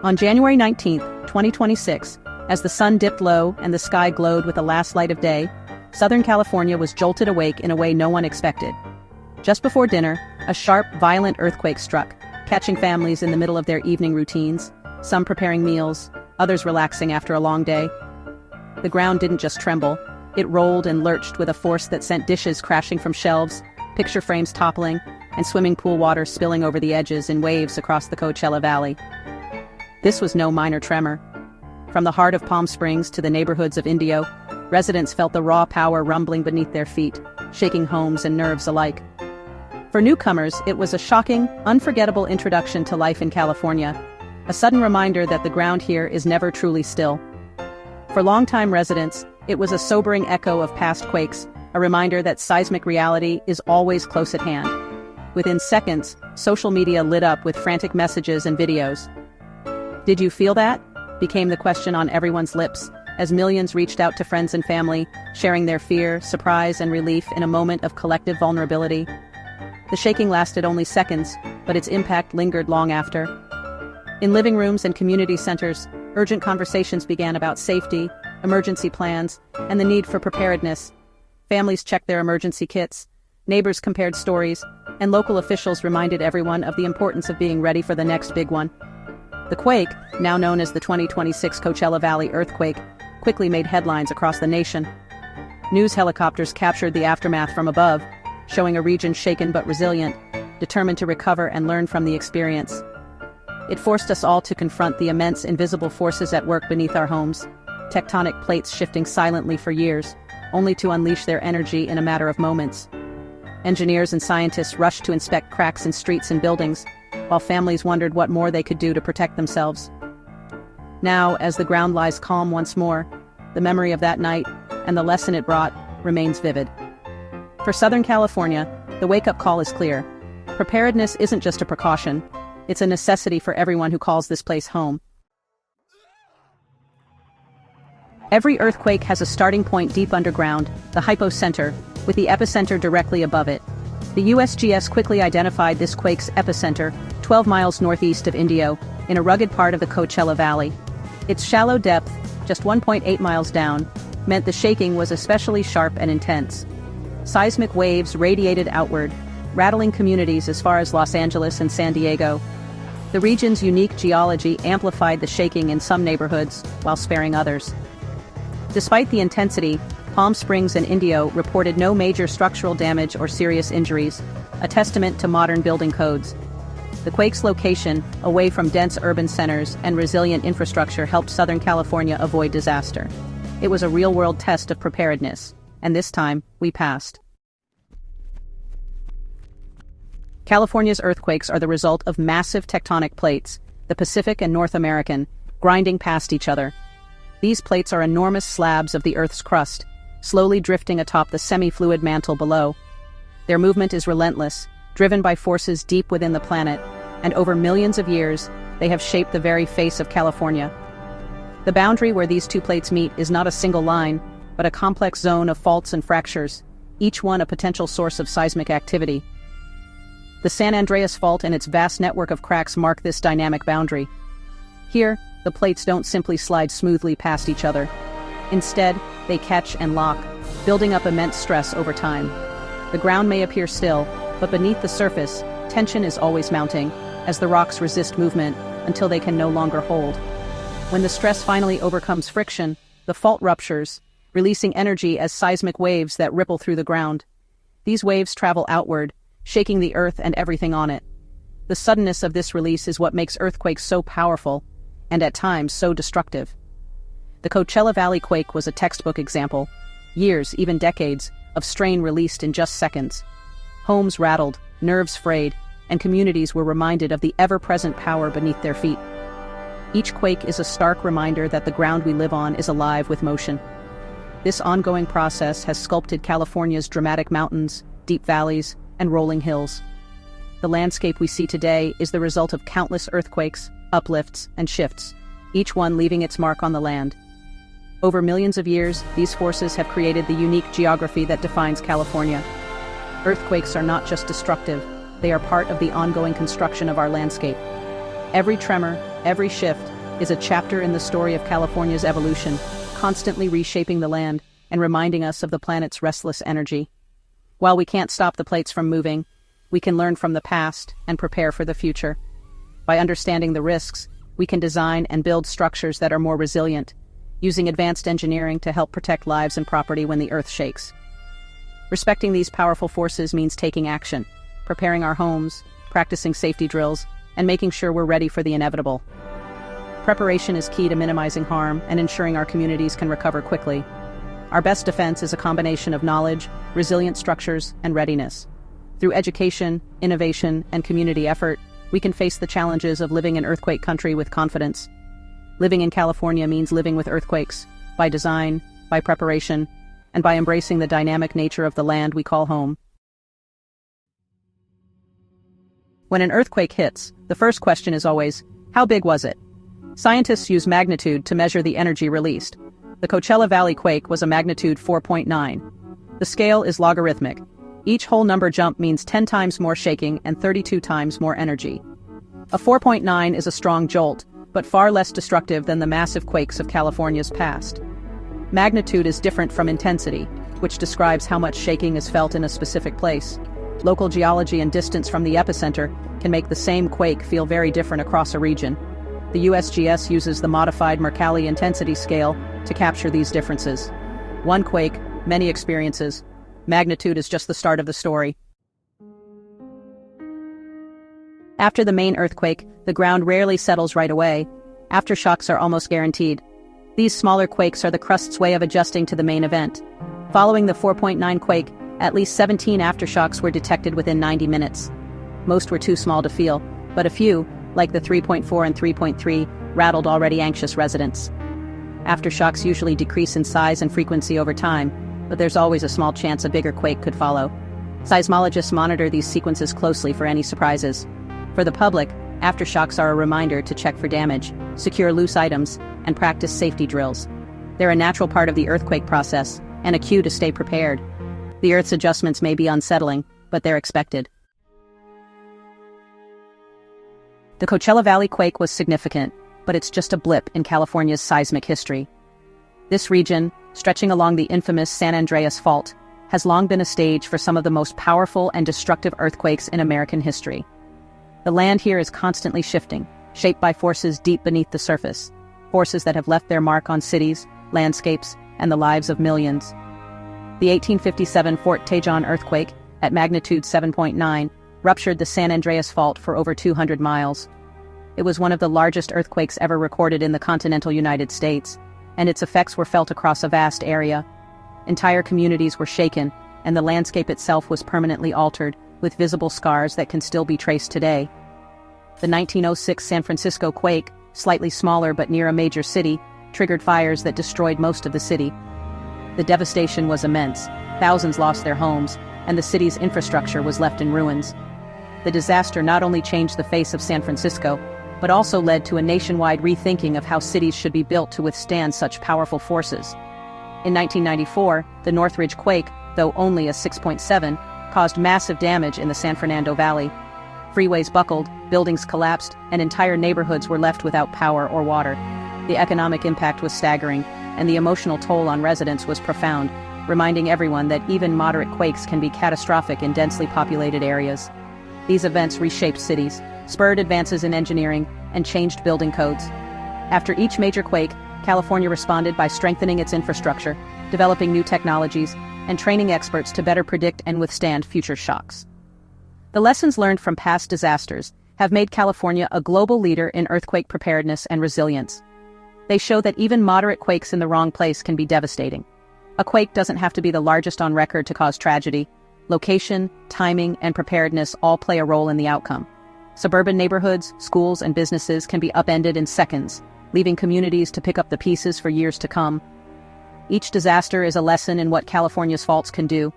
On January 19, 2026, as the sun dipped low and the sky glowed with the last light of day, Southern California was jolted awake in a way no one expected. Just before dinner, a sharp, violent earthquake struck, catching families in the middle of their evening routines, some preparing meals, others relaxing after a long day. The ground didn't just tremble, it rolled and lurched with a force that sent dishes crashing from shelves, picture frames toppling, and swimming pool water spilling over the edges in waves across the Coachella Valley. This was no minor tremor. From the heart of Palm Springs to the neighborhoods of Indio, residents felt the raw power rumbling beneath their feet, shaking homes and nerves alike. For newcomers, it was a shocking, unforgettable introduction to life in California, a sudden reminder that the ground here is never truly still. For longtime residents, it was a sobering echo of past quakes, a reminder that seismic reality is always close at hand. Within seconds, social media lit up with frantic messages and videos. "Did you feel that?" became the question on everyone's lips, as millions reached out to friends and family, sharing their fear, surprise, and relief in a moment of collective vulnerability. The shaking lasted only seconds, but its impact lingered long after. In living rooms and community centers, urgent conversations began about safety, emergency plans, and the need for preparedness. Families checked their emergency kits, neighbors compared stories, and local officials reminded everyone of the importance of being ready for the next big one. The quake, now known as the 2026 Coachella Valley earthquake, quickly made headlines across the nation. News helicopters captured the aftermath from above, showing a region shaken but resilient, determined to recover and learn from the experience. It forced us all to confront the immense invisible forces at work beneath our homes, tectonic plates shifting silently for years, only to unleash their energy in a matter of moments. Engineers and scientists rushed to inspect cracks in streets and buildings, while families wondered what more they could do to protect themselves. Now, as the ground lies calm once more, the memory of that night, and the lesson it brought, remains vivid. For Southern California, the wake-up call is clear. Preparedness isn't just a precaution, it's a necessity for everyone who calls this place home. Every earthquake has a starting point deep underground, the hypocenter, with the epicenter directly above it. The USGS quickly identified this quake's epicenter, 12 miles northeast of Indio, in a rugged part of the Coachella Valley. Its shallow depth, just 1.8 miles down, meant the shaking was especially sharp and intense. Seismic waves radiated outward, rattling communities as far as Los Angeles and San Diego. The region's unique geology amplified the shaking in some neighborhoods, while sparing others. Despite the intensity, Palm Springs and Indio reported no major structural damage or serious injuries, a testament to modern building codes. The quake's location, away from dense urban centers and resilient infrastructure, helped Southern California avoid disaster. It was a real-world test of preparedness, and this time, we passed. California's earthquakes are the result of massive tectonic plates, the Pacific and North American, grinding past each other. These plates are enormous slabs of the Earth's crust, slowly drifting atop the semi-fluid mantle below. Their movement is relentless, driven by forces deep within the planet, and over millions of years, they have shaped the very face of California. The boundary where these two plates meet is not a single line, but a complex zone of faults and fractures, each one a potential source of seismic activity. The San Andreas Fault and its vast network of cracks mark this dynamic boundary. Here, the plates don't simply slide smoothly past each other. Instead, they catch and lock, building up immense stress over time. The ground may appear still, but beneath the surface, tension is always mounting, as the rocks resist movement until they can no longer hold. When the stress finally overcomes friction, the fault ruptures, releasing energy as seismic waves that ripple through the ground. These waves travel outward, shaking the earth and everything on it. The suddenness of this release is what makes earthquakes so powerful, and at times so destructive. The Coachella Valley quake was a textbook example. Years, even decades, of strain released in just seconds. Homes rattled, nerves frayed, and communities were reminded of the ever-present power beneath their feet. Each quake is a stark reminder that the ground we live on is alive with motion. This ongoing process has sculpted California's dramatic mountains, deep valleys, and rolling hills. The landscape we see today is the result of countless earthquakes, uplifts, and shifts, each one leaving its mark on the land. Over millions of years, these forces have created the unique geography that defines California. Earthquakes are not just destructive, they are part of the ongoing construction of our landscape. Every tremor, every shift, is a chapter in the story of California's evolution, constantly reshaping the land and reminding us of the planet's restless energy. While we can't stop the plates from moving, we can learn from the past and prepare for the future. By understanding the risks, we can design and build structures that are more resilient, using advanced engineering to help protect lives and property when the earth shakes. Respecting these powerful forces means taking action, preparing our homes, practicing safety drills, and making sure we're ready for the inevitable. Preparation is key to minimizing harm and ensuring our communities can recover quickly. Our best defense is a combination of knowledge, resilient structures, and readiness. Through education, innovation, and community effort, we can face the challenges of living in earthquake country with confidence. Living in California means living with earthquakes, by design, by preparation, and by embracing the dynamic nature of the land we call home. When an earthquake hits, the first question is always, how big was it? Scientists use magnitude to measure the energy released. The Coachella Valley quake was a magnitude 4.9. The scale is logarithmic. Each whole number jump means 10 times more shaking and 32 times more energy. A 4.9 is a strong jolt, but far less destructive than the massive quakes of California's past. Magnitude is different from intensity, which describes how much shaking is felt in a specific place. Local geology and distance from the epicenter can make the same quake feel very different across a region. The USGS uses the modified Mercalli intensity scale to capture these differences. One quake, many experiences. Magnitude is just the start of the story. After the main earthquake, the ground rarely settles right away. Aftershocks are almost guaranteed. These smaller quakes are the crust's way of adjusting to the main event. Following the 4.9 quake, at least 17 aftershocks were detected within 90 minutes. Most were too small to feel, but a few, like the 3.4 and 3.3, rattled already anxious residents. Aftershocks usually decrease in size and frequency over time, but there's always a small chance a bigger quake could follow. Seismologists monitor these sequences closely for any surprises. For the public, aftershocks are a reminder to check for damage, secure loose items, and practice safety drills. They're a natural part of the earthquake process, and a cue to stay prepared. The Earth's adjustments may be unsettling, but they're expected. The Coachella Valley quake was significant, but it's just a blip in California's seismic history. This region, stretching along the infamous San Andreas Fault, has long been a stage for some of the most powerful and destructive earthquakes in American history. The land here is constantly shifting, shaped by forces deep beneath the surface, forces that have left their mark on cities, landscapes, and the lives of millions. The 1857 Fort Tejon earthquake, at magnitude 7.9, ruptured the San Andreas Fault for over 200 miles. It was one of the largest earthquakes ever recorded in the continental United States, and its effects were felt across a vast area. Entire communities were shaken, and the landscape itself was permanently altered, with visible scars that can still be traced today. The 1906 San Francisco quake, slightly smaller but near a major city, triggered fires that destroyed most of the city. The devastation was immense. Thousands lost their homes, and the city's infrastructure was left in ruins. The disaster not only changed the face of San Francisco, but also led to a nationwide rethinking of how cities should be built to withstand such powerful forces. In 1994, the Northridge quake, though only a 6.7, caused massive damage in the San Fernando Valley. Freeways buckled, buildings collapsed, and entire neighborhoods were left without power or water. The economic impact was staggering, and the emotional toll on residents was profound, reminding everyone that even moderate quakes can be catastrophic in densely populated areas. These events reshaped cities, spurred advances in engineering, and changed building codes. After each major quake, California responded by strengthening its infrastructure, developing new technologies, and training experts to better predict and withstand future shocks. The lessons learned from past disasters have made California a global leader in earthquake preparedness and resilience. They show that even moderate quakes in the wrong place can be devastating. A quake doesn't have to be the largest on record to cause tragedy. Location, timing, and preparedness all play a role in the outcome. Suburban neighborhoods, schools, and businesses can be upended in seconds, leaving communities to pick up the pieces for years to come. Each disaster is a lesson in what California's faults can do.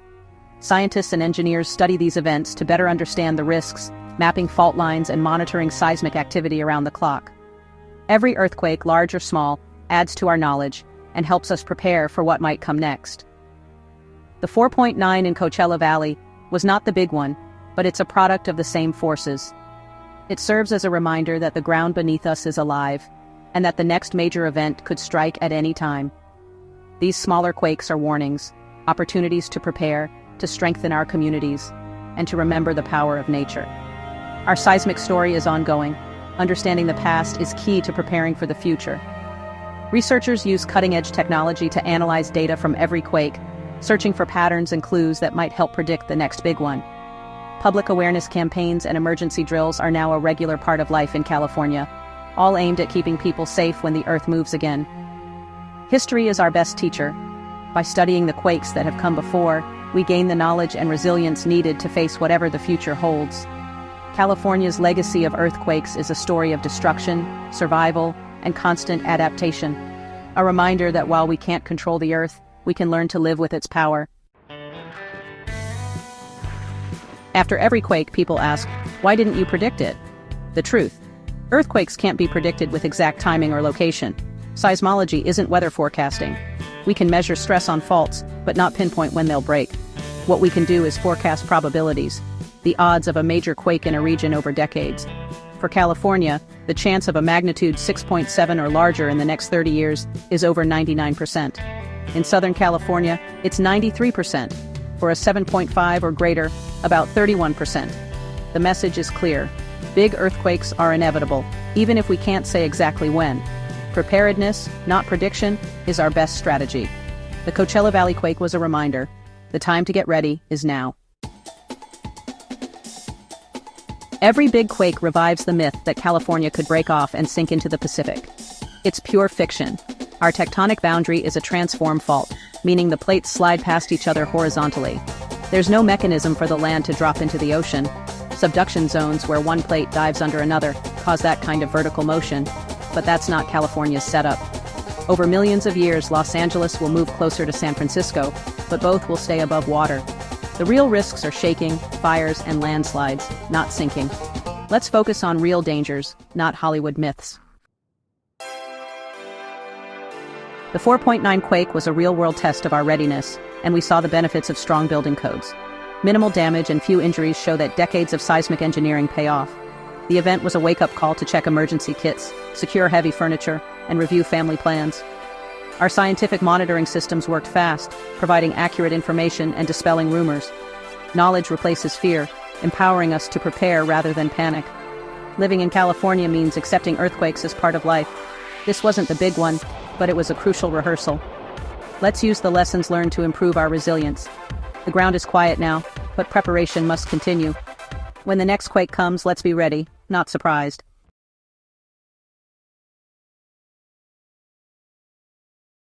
Scientists and engineers study these events to better understand the risks, mapping fault lines and monitoring seismic activity around the clock. Every earthquake, large or small, adds to our knowledge and helps us prepare for what might come next. The 4.9 in Coachella Valley was not the big one, but it's a product of the same forces. It serves as a reminder that the ground beneath us is alive, and that the next major event could strike at any time. These smaller quakes are warnings, opportunities to prepare, to strengthen our communities, and to remember the power of nature. Our seismic story is ongoing. Understanding the past is key to preparing for the future. Researchers use cutting-edge technology to analyze data from every quake, searching for patterns and clues that might help predict the next big one. Public awareness campaigns and emergency drills are now a regular part of life in California, all aimed at keeping people safe when the Earth moves again. History is our best teacher. By studying the quakes that have come before, we gain the knowledge and resilience needed to face whatever the future holds. California's legacy of earthquakes is a story of destruction, survival, and constant adaptation. A reminder that while we can't control the Earth, we can learn to live with its power. After every quake, people ask, why didn't you predict it? The truth: earthquakes can't be predicted with exact timing or location. Seismology isn't weather forecasting. We can measure stress on faults, but not pinpoint when they'll break. What we can do is forecast probabilities, the odds of a major quake in a region over decades. For California, the chance of a magnitude 6.7 or larger in the next 30 years is over 99%. In Southern California, it's 93%. For a 7.5 or greater, about 31%. The message is clear. Big earthquakes are inevitable, even if we can't say exactly when. Preparedness, not prediction, is our best strategy. The Coachella Valley quake was a reminder. The time to get ready is now. Every big quake revives the myth that California could break off and sink into the Pacific. It's pure fiction. Our tectonic boundary is a transform fault, meaning the plates slide past each other horizontally. There's no mechanism for the land to drop into the ocean. Subduction zones where one plate dives under another cause that kind of vertical motion, but that's not California's setup. Over millions of years, Los Angeles will move closer to San Francisco, but both will stay above water. The real risks are shaking, fires, and landslides, not sinking. Let's focus on real dangers, not Hollywood myths. The 4.9 quake was a real-world test of our readiness, and we saw the benefits of strong building codes. Minimal damage and few injuries show that decades of seismic engineering pay off. The event was a wake-up call to check emergency kits, secure heavy furniture, and review family plans. Our scientific monitoring systems worked fast, providing accurate information and dispelling rumors. Knowledge replaces fear, empowering us to prepare rather than panic. Living in California means accepting earthquakes as part of life. This wasn't the big one, but it was a crucial rehearsal. Let's use the lessons learned to improve our resilience. The ground is quiet now, but preparation must continue. When the next quake comes, let's be ready, not surprised.